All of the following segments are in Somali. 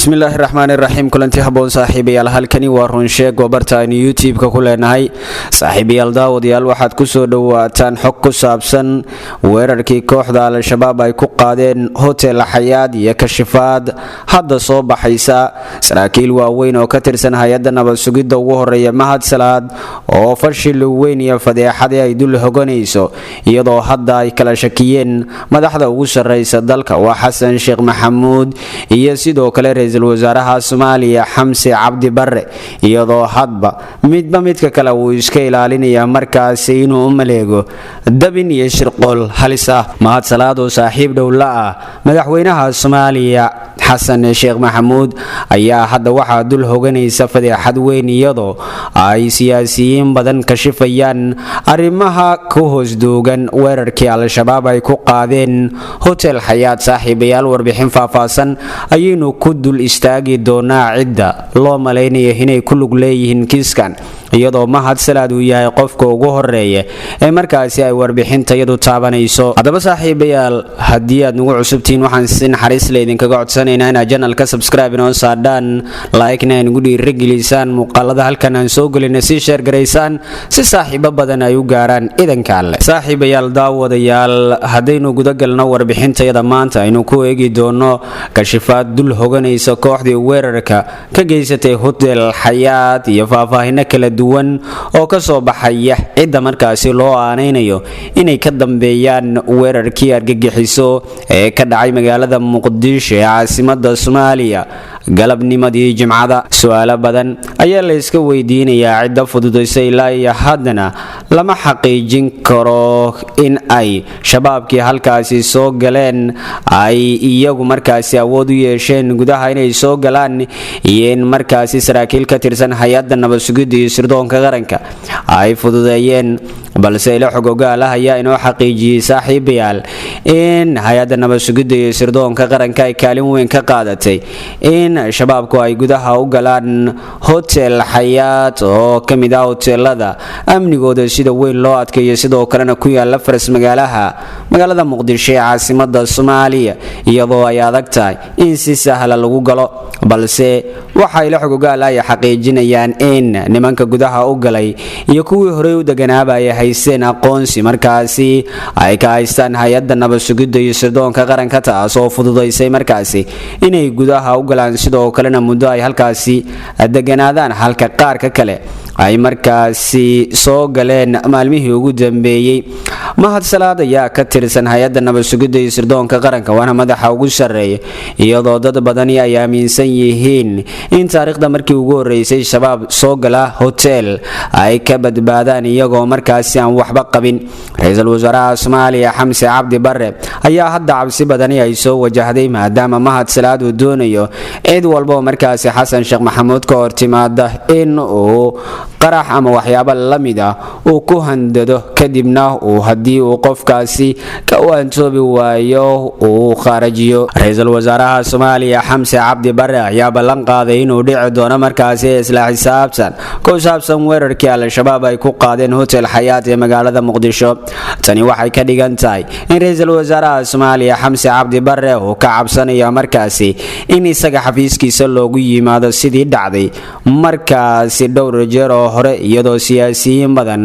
bismillaahi raxmaani raxiim kulanti haboon saaxiibayaal halkani waa runsheeg gobarta aynu youtube-ka ku leenahay saaxiibayaal daawadayaal waxaad ku soo dhowaataan xog ku saabsan weerarkii kooxda al-shabaab ay ku qaadeen hotel xayaad iyo kashifaad hadda soo baxaysa saraakiil waaweyn oo ka tirsan hay-adda nabad sugidda ugu horeeya mahad salaad oo fashil weyn iyo fadeexadii ay dul hoganayso iyadoo hadda ay kala shakiyeen madaxda ugu sarreysa dalka waa xasan sheekh maxamuud iyo sidoo kale ra-iisul wasaaraha Soomaaliya Xamse Cabdi Barre iyadoo hadba midka kale uu iska ilaalinaya markaas inuu u maleego dabin iyo shirqool halis ah mahad salaad oo saaxiib dhow la ah madaxweynaha Soomaaliya xasan sheekh maxamuud ayaa hadda waxaa dul hoganaysa fadeexad weyn iyadoo ay siyaasiyiin badan ka shifayaan arrimaha ku hoos doogan weerarkii al-shabaab ay ku qaadeen hotel xayaad saaxiibayaal warbixin faahfaahsan ayaynu ku dul istaagi doonaa cidda loo maleynayo inay ku lug leeyihiin kiiskan iyadoo mahad salaad uu yahay qofka ugu horeeya ee markaasi ay warbixintayadu taabanayso haddaba saaxiibayaal haddii aad nagu cusubtihiin waxaan si naxariis leh idinkaga codsanaynaa inaad janalka subscribe inoo saadhaan like-na nagu dhiirigelisaan muuqaalada halkan aan soo gelina si sheer garaysaan si saaxiibo badan ay u gaaraan idanka alle saaxiibayaal daawadayaal haddaynu gudagalno warbixintayada maanta aynu ku eegi doono kashifaad dul hoganaysa kooxdii weerarka ka geysatay hotel xayaad iyo faahfaahino kala duwan oo ka soo baxaya cidda markaasi loo aanaynayo inay ka dambeeyaan weerarkii argagixiso ee ka dhacay magaalada muqdisho ee caasimadda Soomaaliya galabnimadii jimcada su'aalo badan ayaa la iska weydiinayaa cidda fududaysay ilaa iyo haddana lama xaqiijin karo in ay shabaabkii halkaasi soo galeen ay iyagu markaasi awood u yeesheen gudaha inay soo galaan iyo in markaasi saraakiil ka tirsan hay-adda nabad sugidda iyo sirdoonka qaranka ay fududeeyeen balse ila xog ogaal ah ayaa inoo xaqiijiyey saaxiibayaal in hay-adda nabad sugidda iyo sirdoonka qaranka ay kaalin weyn ka qaadatay in shabaabku ay gudaha u galaan hotel xayaad oo ka mid ah hoteelada amnigooda sida weyn loo adkeeyo sidoo kalena ku yaala faras magaalada muqdisho ee caasimadda Soomaaliya iyadoo ay adag tahay in si sahla lagu galo balse waxa ila xog ogaal ah ay xaqiijinayaan in nimanka gudaha u galay iyo kuwii hore u deganaaba ay haysteen aqoonsi markaasi ay ka haystaan hay-adda nabad sugidda iyo sirdoonka qaranka taas oo fududaysay markaasi inay gudaha u galaan sidoo kalena muddo ay halkaasi deganaadaan halka qaarka kale ay markaasi soo galeen maalmihii ugu dambeeyay mahad salaad ayaa ka tirsan hay-adda nabad sugidda iyo sirdoonka qaranka waana madaxa ugu sarreeya iyadoo dad badani ay aaminsan yihiin in taariikhda markii ugu horeysay shabaab soo gala hotel ay ka badbaadaan iyagoo markaasi aan waxba qabin ra-iisul wasaaraha Soomaaliya Xamse Cabdi Barre ayaa hadda cabsi badani ay soo wajahday maadaama mahad salaad uu doonayo cid walba markaasi xasan sheekh maxamuud ka hortimaada in uu qarax ama waxyaabo la mid ah uu ku handado kadibna uu haddii uu qofkaasi ka waantoobi waayo uu kharajiyo ra-iisul wasaaraha Soomaaliya Xamse Cabdi Barre ayaa ballan qaaday inuu dhici doono markaasi isla xisaabtan ku saabsan weerarkii al-shabaab ay ku qaadeen hotel xayaad ee magaalada muqdisho tani waxay ka dhigan tahay in ra-iisul wasaaraha Soomaaliya Xamse Cabdi Barre uu ka cabsanayo markaasi in isaga xafiiskiisa loogu yimaado sidii dhacday markaasi dhowr jeer oo hore iyadoo siyaasiyiin badan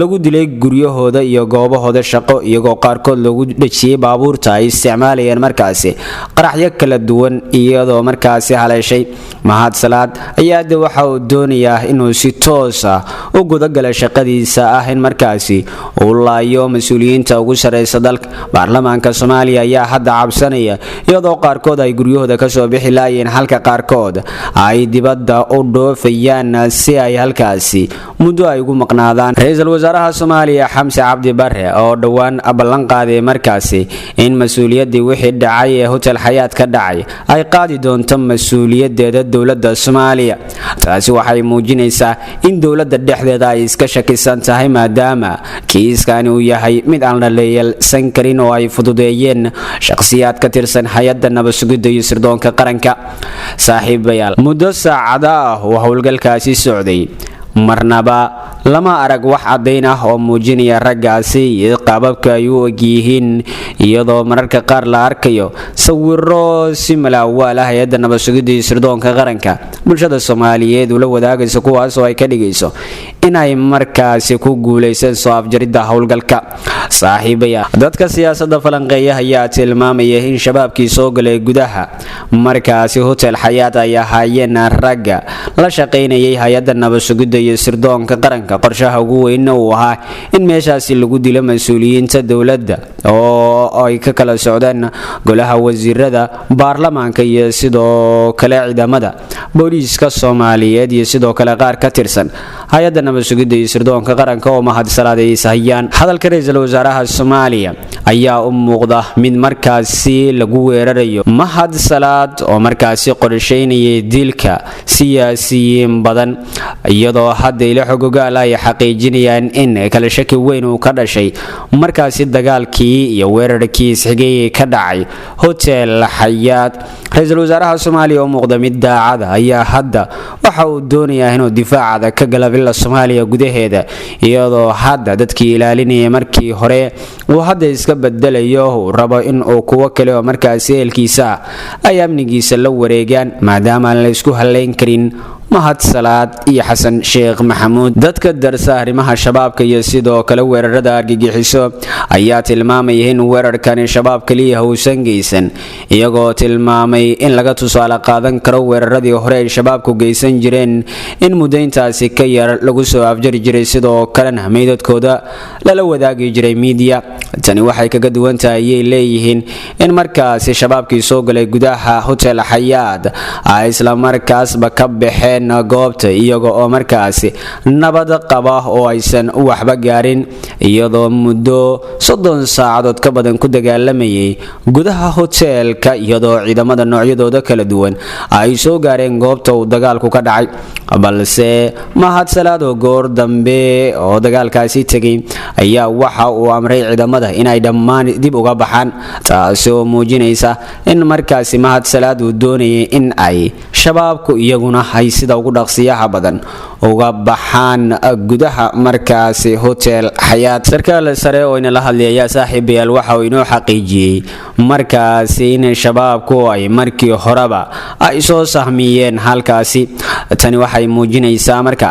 lagu dilay guryahooda iyo goobahooda shaqo iyagoo qaarkood lagu dhajiyay baabuurta ay isticmaalayeen markaasi qaraxyo kala duwan iyadoo markaasi haleeshay mahad salaad ayaa de waxa uu doonayaa inuu si toos ah u gudagala shaqadiisa ah in markaasi uu laayo mas-uuliyiinta ugu sarreysa dalka baarlamaanka Soomaaliya ayaa hadda cabsanaya iyadoo qaarkood ay guryahooda ka soo bixi laayeen halka qaarkood ay dibadda u dhoofayaan si ay halkaasi muddo ay ugu maqnaadaan ra-iisul wasaaraha Soomaaliya Xamse Cabdi Barre oo dhawaan ballan qaaday markaasi in mas'uuliyadii wixii dhacay ee hotel xayaad ka dhacay ay qaadi doonto mas'uuliyadeeda dowladda Soomaaliya taasi waxay muujinaysaa in dowladda dhexdeeda ay iska shakisan tahay maadaama kiiskani uu yahay mid aan la leeyalsan karin oo ay fududeeyeen shakhsiyaad ka tirsan hay-adda nabad sugidda iyo sirdoonka qaranka saaxiibayaal muddo saacada ah oo howlgalkaasi socday marnaba lama arag wax caddayn ah oo muujinaya raggaasi iyo qaababka ay u egyihiin, iyadoo mararka qaar la arkayo sawiro si malaawaal ah hay-adda nabad sugidda iyo sirdoonka qaranka bulshada Soomaaliyeed ula wadaagayso, kuwaas oo ay ka dhigayso inay markaasi ku guuleysteen soo afjaridda howlgalka. Saaxiibaya dadka siyaasadda falanqeeya ayaa tilmaamaya in shabaabkii soo galay gudaha markaasi Hotel Xayaat ay ahaayeen ragga la shaqaynayay hay-adda nabad sugidda iyo sirdoonka qaranka. Qorshaha ugu weyn uu ahaa in meeshaasi lagu dilo mas'uuliyiinta dowladda oo ay ka kala socdaan golaha wasiirada, baarlamaanka iyo sidoo kale ciidamada booliiska Soomaaliyeed iyo sidoo kale qaar ka tirsan hay-adda nabad sugidda iyo sirdoonka qaranka oo mahadsanaadeys hayaan. Hadalka ra'iisul wasaaraha Soomaaliya ayaa u muuqda mid markaasi lagu weerarayo Mahad Salaad oo markaasi qorsheynayay dilka siyaasiyiin badan, iyadoo hadda ila xogogaal ay xaqiijinayaan in kala shaki weyn uu ka dhashay markaasi dagaalkii iyo weerarkii isxigay ka dhacay Hotel Xayaat. ra'iisul wasaaraha Soomaaliya oo muuqda mid daacad ayaa hadda waxa uu doonayaa inuu difaacada ka gala villa Soomaaliya gudaheeda, iyadoo hadda dadkii ilaalinayay markii hore uu hadda iska bedelayo, uu rabo in uu kuwa kale oo markaasi eelkiisa ay amnigiisa la wareegaan maadaama aan la isku halayn karin Mahad Salaad iyo Xasan Sheekh Maxamuud. dadka darsa arrimaha shabaabka iyo sidoo kale weerarada argagixiso ayaa tilmaamaya in weerarkan shabaab kaliya uusan geysan, iyagoo tilmaamay in laga tusaale qaadan karo weeraradii hore ay shabaabku geysan jireen in muddayntaasi ka yar lagu soo afjari jiray, sidoo kalena meydadkooda lala wadaagi jiray media. tani waxay kaga duwan tahay ay leeyihiin in markaasi shabaabkii soo galay gudaha Hotel Xayaat ay isla markaasba ka baxeen goobta iyaga oo markaasi nabad qaba oo aysan waxba gaarin, iyadoo muddo 30 saacadood ka badan ku dagaalamayay gudaha hoteelka, iyadoo ciidamada noocyadooda kala duwan ay soo gaareen goobta uu dagaalku ka dhacay. balse Mahad Salaad oo goor dambe oo dagaalkaasi tagay ayaa waxa uu amray ciidamada inay dhammaan dib uga baxaan, taasoo muujinaysa in markaasi Mahad Salaad uu doonayay in ay shabaabku iyaguna ay sida ugu dhaqsiyaha badan uga baxaan gudaha markaasi Hotel Xayaat. sarkaal sare oo ina la hadlaya saaxiibayaal waxa uu inoo xaqiijiyay markaasi in shabaabku ay markii horeba ay soo sahmiyeen halkaasi. tani waxay muujinaysaa marka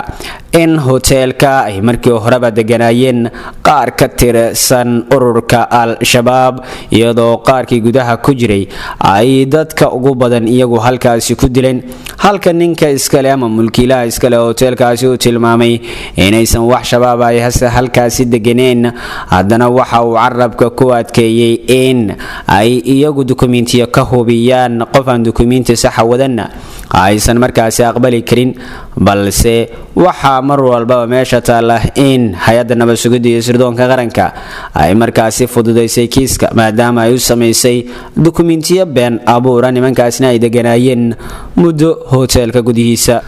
in hoteelka ay markii horeba deganaayeen qaar ka tirsan ururka Al-Shabaab, iyadoo qaarkii gudaha ku jiray ay dadka ugu badan iyagu halkaasi ku dileen, halka ninka iskale ama mulkiilaha iskale hoteelkaasi uu tilmaamay inaysan wax shabaab ay halkaasi deganeen. haddana waxa uu carabka ku adkeeyay in ay iyagu dukumiintiyo ka hubiyaan qof aan dukumiinti saxa wadanna aysan markaasi aqbali karin, balse waxa mar walba meesha taala in hay-adda nabad sugidda iyo sirdoonka qaranka ay markaasi fududeysay kiiska maadaama ay u sameysay dukumiintiyo been abuura, nimankaasna ay deganaayeen muddo hoteelka gudihiisa.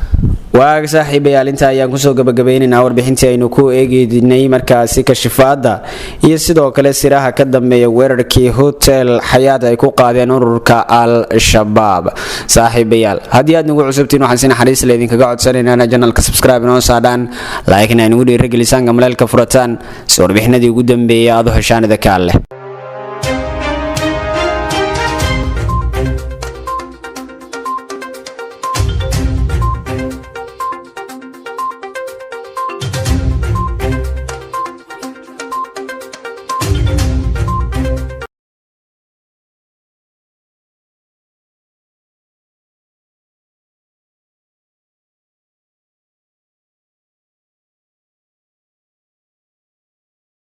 waag saaxiibayaal inta ayaan kusoo gabagabaynaynaa warbixintii aynu ku eegaynay markaasi kashifaada iyo sidoo kale siraha ka dambeeya weerarkii Hotel Xayaat ay ku qaadeen ururka Al-Shabaab. saaxiibayaal haddii aad nagu cusubtiin waxaan si naxariis leh idinkaga codsanaynaa channelka subscribe inoo saadhaan, like-na nagu dhiirigelisaan, gamaleelka furataan si warbixinadii ugu dambeeyay aad u heshaan idinka leh.